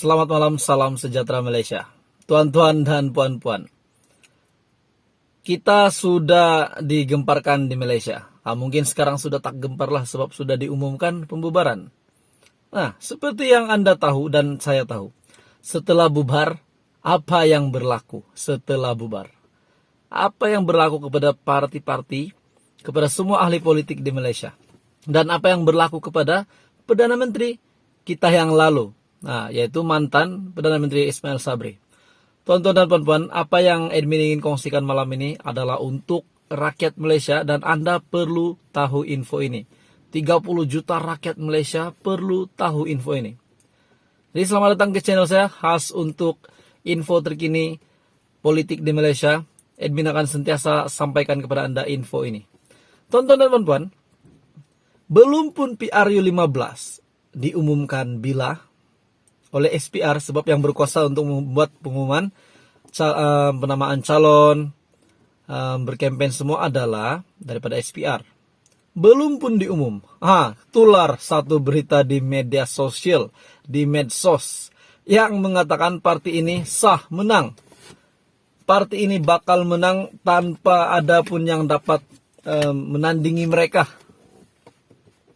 Selamat malam, salam sejahtera Malaysia. Tuan-tuan dan puan-puan, kita sudah digemparkan di Malaysia. Mungkin sekarang sudah tak gempar lah sebab sudah diumumkan pembubaran. Nah, seperti yang Anda tahu dan saya tahu, setelah bubar, apa yang berlaku setelah bubar? Apa yang berlaku kepada parti-parti, kepada semua ahli politik di Malaysia? Dan apa yang berlaku kepada Perdana Menteri kita yang lalu? Nah, yaitu mantan Perdana Menteri Ismail Sabri. Tuan-tuan dan puan-puan, apa yang admin ingin kongsikan malam ini adalah untuk rakyat Malaysia dan Anda perlu tahu info ini. 30 juta rakyat Malaysia perlu tahu info ini. Jadi selamat datang ke channel saya, khas untuk info terkini politik di Malaysia. Admin akan sentiasa sampaikan kepada Anda info ini. Tuan-tuan dan puan-puan, belum pun PRU 15 diumumkan bila oleh SPR, sebab yang berkuasa untuk membuat pengumuman penamaan calon, berkempen semua adalah daripada SPR. Belum pun diumum, tular satu berita di media sosial, di medsos, yang mengatakan parti ini sah menang. Parti ini bakal menang tanpa ada pun yang dapat menandingi mereka.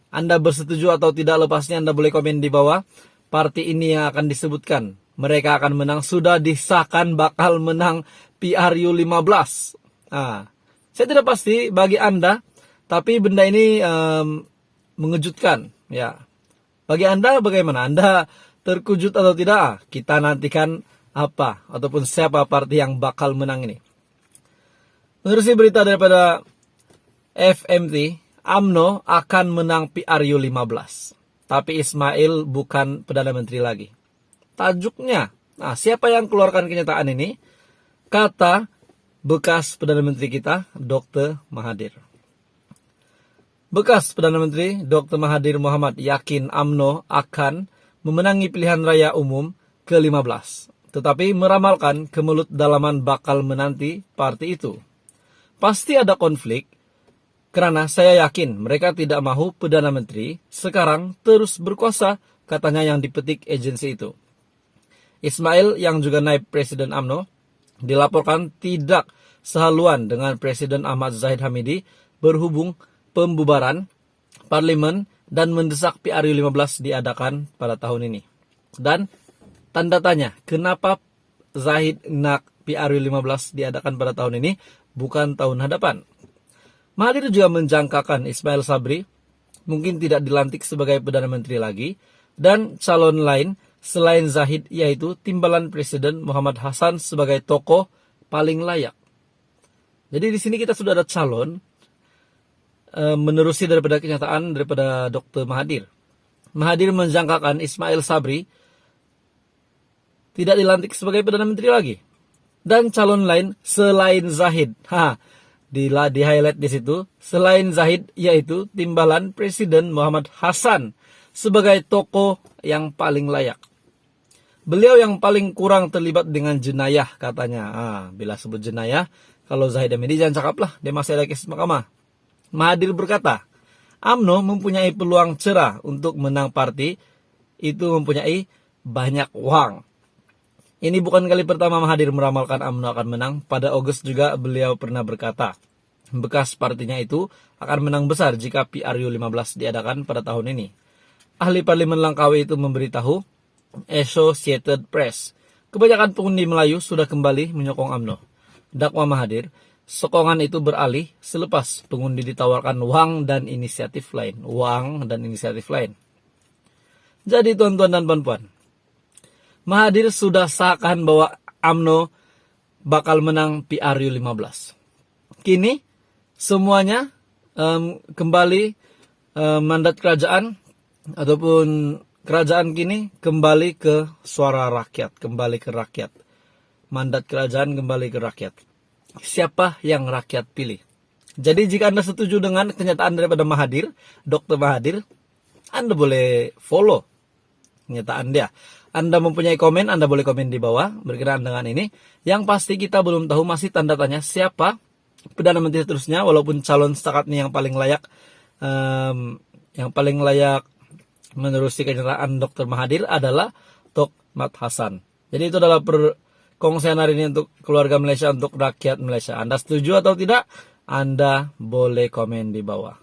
Anda bersetuju atau tidak, lepasnya Anda boleh komen di bawah. Parti ini yang akan disebutkan, mereka akan menang, sudah disahkan bakal menang PRU 15. Saya tidak pasti bagi Anda, tapi benda ini mengejutkan. Ya, bagi Anda bagaimana? Anda terkejut atau tidak? Kita nantikan apa ataupun siapa parti yang bakal menang ini. Menerusi berita daripada FMT, UMNO akan menang PRU 15. Tapi Ismail bukan Perdana Menteri lagi. Tajuknya, siapa yang keluarkan kenyataan ini? Kata bekas Perdana Menteri kita, Dr. Mahathir. Bekas Perdana Menteri Dr. Mahathir Mohamad yakin UMNO akan memenangi pilihan raya umum ke-15. Tetapi meramalkan kemelut dalaman bakal menanti parti itu. Pasti ada konflik. Karena saya yakin mereka tidak mahu Perdana Menteri sekarang terus berkuasa, katanya yang dipetik agensi itu. Ismail yang juga naib Presiden UMNO dilaporkan tidak sehaluan dengan Presiden Ahmad Zahid Hamidi berhubung pembubaran parlimen dan mendesak PRU 15 diadakan pada tahun ini. Dan tanda tanya, kenapa Zahid nak PRU 15 diadakan pada tahun ini bukan tahun hadapan? Mahathir juga menjangkakan Ismail Sabri mungkin tidak dilantik sebagai Perdana Menteri lagi, dan calon lain selain Zahid yaitu timbalan Presiden Muhammad Hassan sebagai tokoh paling layak. Jadi di sini kita sudah ada calon menerusi daripada kenyataan daripada Dr. Mahathir. Mahathir menjangkakan Ismail Sabri tidak dilantik sebagai Perdana Menteri lagi, dan calon lain selain Zahid. Di highlight di situ, selain Zahid yaitu timbalan Presiden Muhammad Hassan sebagai tokoh yang paling layak. Beliau yang paling kurang terlibat dengan jenayah katanya. Bila sebut jenayah, kalau Zahid Hamidi jangan cakaplah, dia masih ada kes mahkamah. Mahathir berkata, UMNO mempunyai peluang cerah untuk menang parti itu mempunyai banyak uang. Ini bukan kali pertama Mahathir meramalkan UMNO akan menang. Pada Agustus juga beliau pernah berkata, bekas partinya itu akan menang besar jika PRU 15 diadakan pada tahun ini. Ahli Parlimen Langkawi itu memberitahu Associated Press, kebanyakan pengundi Melayu sudah kembali menyokong UMNO. Dakwa Mahathir, sokongan itu beralih selepas pengundi ditawarkan uang dan inisiatif lain. Jadi tuan-tuan dan puan-puan, Mahathir sudah sahkan bahwa UMNO bakal menang PRU 15. Kini semuanya kembali mandat kerajaan ataupun kerajaan kini kembali ke suara rakyat, kembali ke rakyat. Mandat kerajaan kembali ke rakyat. Siapa yang rakyat pilih? Jadi jika Anda setuju dengan kenyataan daripada Mahathir, Dr. Mahathir, Anda boleh follow kenyataan dia. Anda mempunyai komen, Anda boleh komen di bawah berkenaan dengan ini. Yang pasti kita belum tahu, masih tanda tanya siapa Perdana Menteri seterusnya, walaupun calon setakat ini yang paling layak menerusi kenyataan Dr. Mahathir adalah Mat Hasan. Jadi itu adalah perkongsian hari ini untuk keluarga Malaysia, untuk rakyat Malaysia. Anda setuju atau tidak? Anda boleh komen di bawah.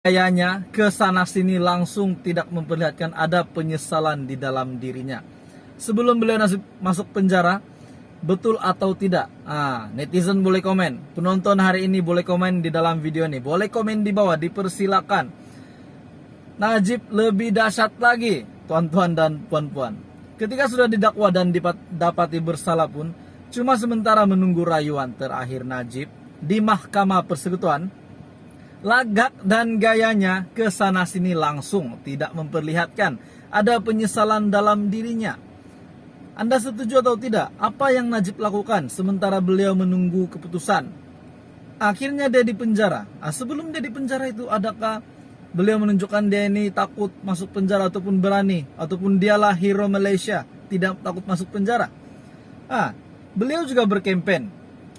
Kayaknya kesana sini langsung tidak memperlihatkan ada penyesalan di dalam dirinya. Sebelum beliau masuk penjara, betul atau tidak? Netizen boleh komen. Penonton hari ini boleh komen di dalam video ini. Boleh komen di bawah, dipersilakan. Najib lebih dahsyat lagi, tuan-tuan dan puan-puan. Ketika sudah didakwa dan dapati bersalah pun, cuma sementara menunggu rayuan terakhir Najib di Mahkamah Persekutuan, lagak dan gayanya kesana sini langsung tidak memperlihatkan ada penyesalan dalam dirinya. Anda setuju atau tidak? Apa yang Najib lakukan sementara beliau menunggu keputusan? Akhirnya dia dipenjara. Sebelum dia dipenjara itu, adakah beliau menunjukkan dia ini takut masuk penjara ataupun berani, ataupun dialah hero Malaysia, tidak takut masuk penjara? Beliau juga berkempen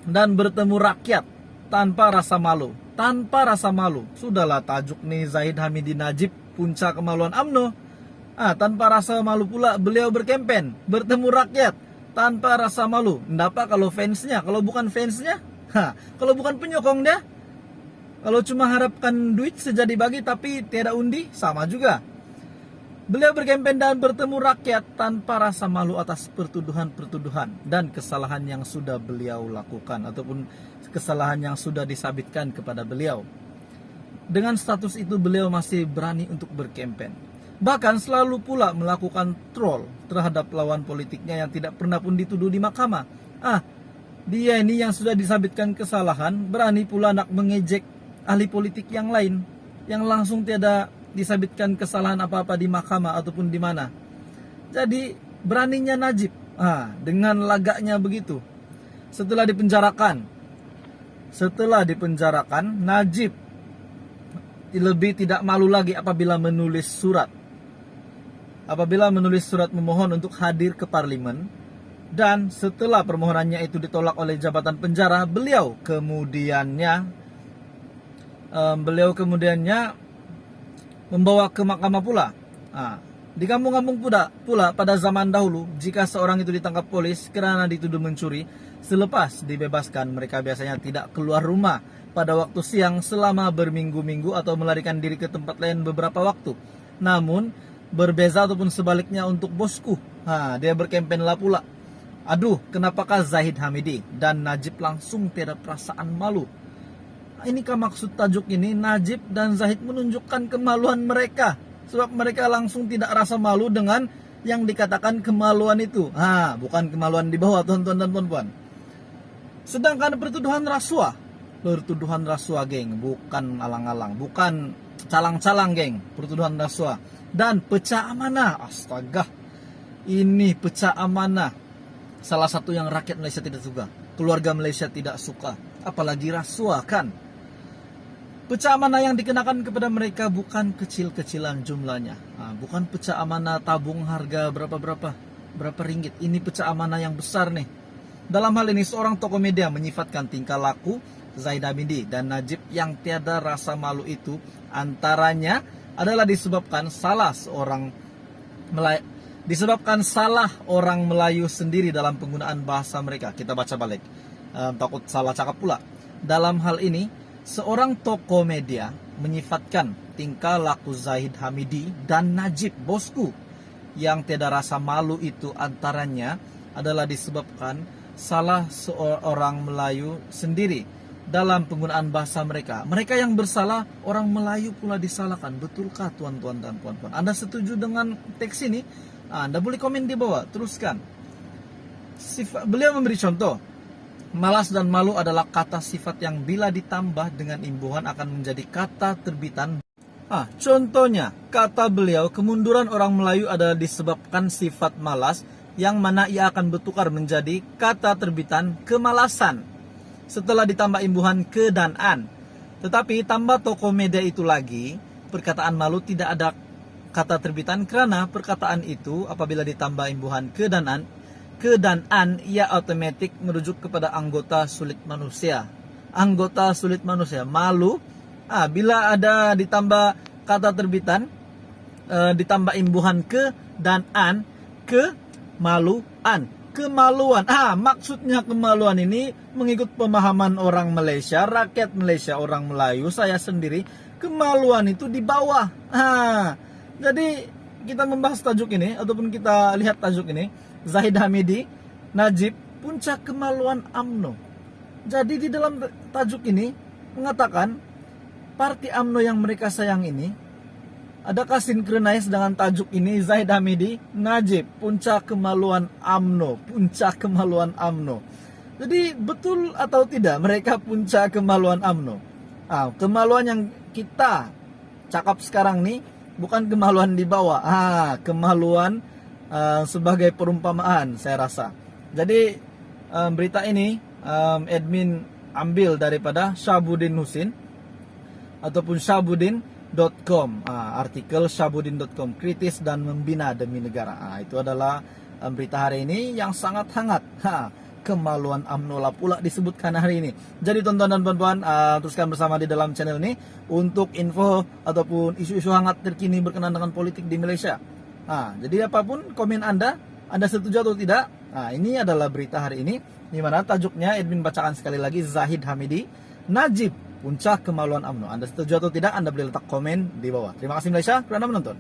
dan bertemu rakyat tanpa rasa malu. Tanpa rasa malu. Sudahlah tajuk nih Zahid Hamidi Najib, puncak kemaluan UMNO. Tanpa rasa malu pula beliau berkempen, bertemu rakyat tanpa rasa malu. Ndapa kalau fansnya, kalau bukan fansnya, kalau bukan penyokong dia, kalau cuma harapkan duit sejadi bagi tapi tiada undi, sama juga. Beliau berkempen dan bertemu rakyat tanpa rasa malu atas pertuduhan-pertuduhan dan kesalahan yang sudah beliau lakukan ataupun kesalahan yang sudah disabitkan kepada beliau. Dengan status itu beliau masih berani untuk berkempen. Bahkan selalu pula melakukan troll terhadap lawan politiknya yang tidak pernah pun dituduh di mahkamah. Dia ini yang sudah disabitkan kesalahan, berani pula nak mengejek ahli politik yang lain yang langsung tiada disabitkan kesalahan apa-apa di mahkamah ataupun di mana. Jadi beraninya Najib dengan lagaknya begitu. Setelah dipenjarakan, Najib lebih tidak malu lagi apabila menulis surat memohon untuk hadir ke parlimen, dan setelah permohonannya itu ditolak oleh jabatan penjara, beliau kemudiannya membawa ke mahkamah pula. Di kampung-kampung pula pada zaman dahulu, jika seorang itu ditangkap polis karena dituduh mencuri, selepas dibebaskan mereka biasanya tidak keluar rumah pada waktu siang selama berminggu-minggu atau melarikan diri ke tempat lain beberapa waktu. Namun berbeza ataupun sebaliknya untuk bosku, dia berkempen lah pula. Kenapakah Zahid Hamidi dan Najib langsung tiada perasaan malu? Inikah maksud tajuk ini? Najib dan Zahid menunjukkan kemaluan mereka, sebab mereka langsung tidak rasa malu dengan yang dikatakan kemaluan itu. Bukan kemaluan di bawah, tuan-tuan dan puan-puan. Sedangkan pertuduhan rasuah, geng, bukan alang-alang, bukan calang-calang, geng. Pertuduhan rasuah dan pecah amanah. Astaga, ini pecah amanah, salah satu yang rakyat Malaysia tidak suka, keluarga Malaysia tidak suka, apalagi rasuah kan. Pecah amanah yang dikenakan kepada mereka bukan kecil-kecilan jumlahnya. Bukan pecah amanah tabung harga berapa ringgit. Ini pecah amanah yang besar nih. Dalam hal ini seorang tokoh media menyifatkan tingkah laku Zahid Hamidi dan Najib yang tiada rasa malu itu antaranya adalah disebabkan salah orang Melayu sendiri dalam penggunaan bahasa mereka. Kita baca balik, takut salah cakap pula. Dalam hal ini, seorang tokoh media menyifatkan tingkah laku Zahid Hamidi dan Najib, bosku, yang tiada rasa malu itu antaranya adalah disebabkan salah seorang Melayu sendiri dalam penggunaan bahasa mereka. Mereka yang bersalah, orang Melayu pula disalahkan. Betulkah tuan-tuan dan puan-puan? Anda setuju dengan teks ini? Anda boleh komen di bawah, teruskan. Beliau memberi contoh, malas dan malu adalah kata sifat yang bila ditambah dengan imbuhan akan menjadi kata terbitan. Contohnya, kata beliau, kemunduran orang Melayu adalah disebabkan sifat malas, yang mana ia akan bertukar menjadi kata terbitan kemalasan setelah ditambah imbuhan ke dan an. Tetapi tambah tokoh media itu lagi, perkataan malu tidak ada kata terbitan karena perkataan itu apabila ditambah imbuhan ke dan an, ia otomatis merujuk kepada anggota sulit manusia. Anggota sulit manusia, malu. Bila ada ditambah kata terbitan, ditambah imbuhan ke dan an, kemaluan. Kemaluan. Maksudnya kemaluan ini mengikut pemahaman orang Malaysia, rakyat Malaysia, orang Melayu, saya sendiri, kemaluan itu di bawah. Jadi kita membahas tajuk ini ataupun kita lihat tajuk ini, Zahid Hamidi, Najib, puncak kemaluan UMNO. Jadi di dalam tajuk ini mengatakan parti UMNO yang mereka sayang ini, adakah sinkronis dengan tajuk ini, Zahid Hamidi, Najib, puncak kemaluan UMNO, puncak kemaluan UMNO. Jadi betul atau tidak mereka puncak kemaluan UMNO? Kemaluan yang kita cakap sekarang nih bukan kemaluan di bawah, kemaluan sebagai perumpamaan saya rasa. Jadi berita ini admin ambil daripada Syabuddin Husin ataupun Syabuddin.com, artikel Syabuddin.com, kritis dan membina demi negara. Itu adalah berita hari ini yang sangat hangat. Kemaluan UMNO lah pula disebutkan hari ini. Jadi tonton dan puan-puan, teruskan bersama di dalam channel ini untuk info ataupun isu-isu hangat terkini berkenaan dengan politik di Malaysia. Jadi apapun komen Anda setuju atau tidak? Ini adalah berita hari ini, di mana tajuknya admin bacakan sekali lagi, Zahid Hamidi, Najib, puncak kemaluan UMNO. Anda setuju atau tidak? Anda boleh letak komen di bawah. Terima kasih Malaysia kerana menonton.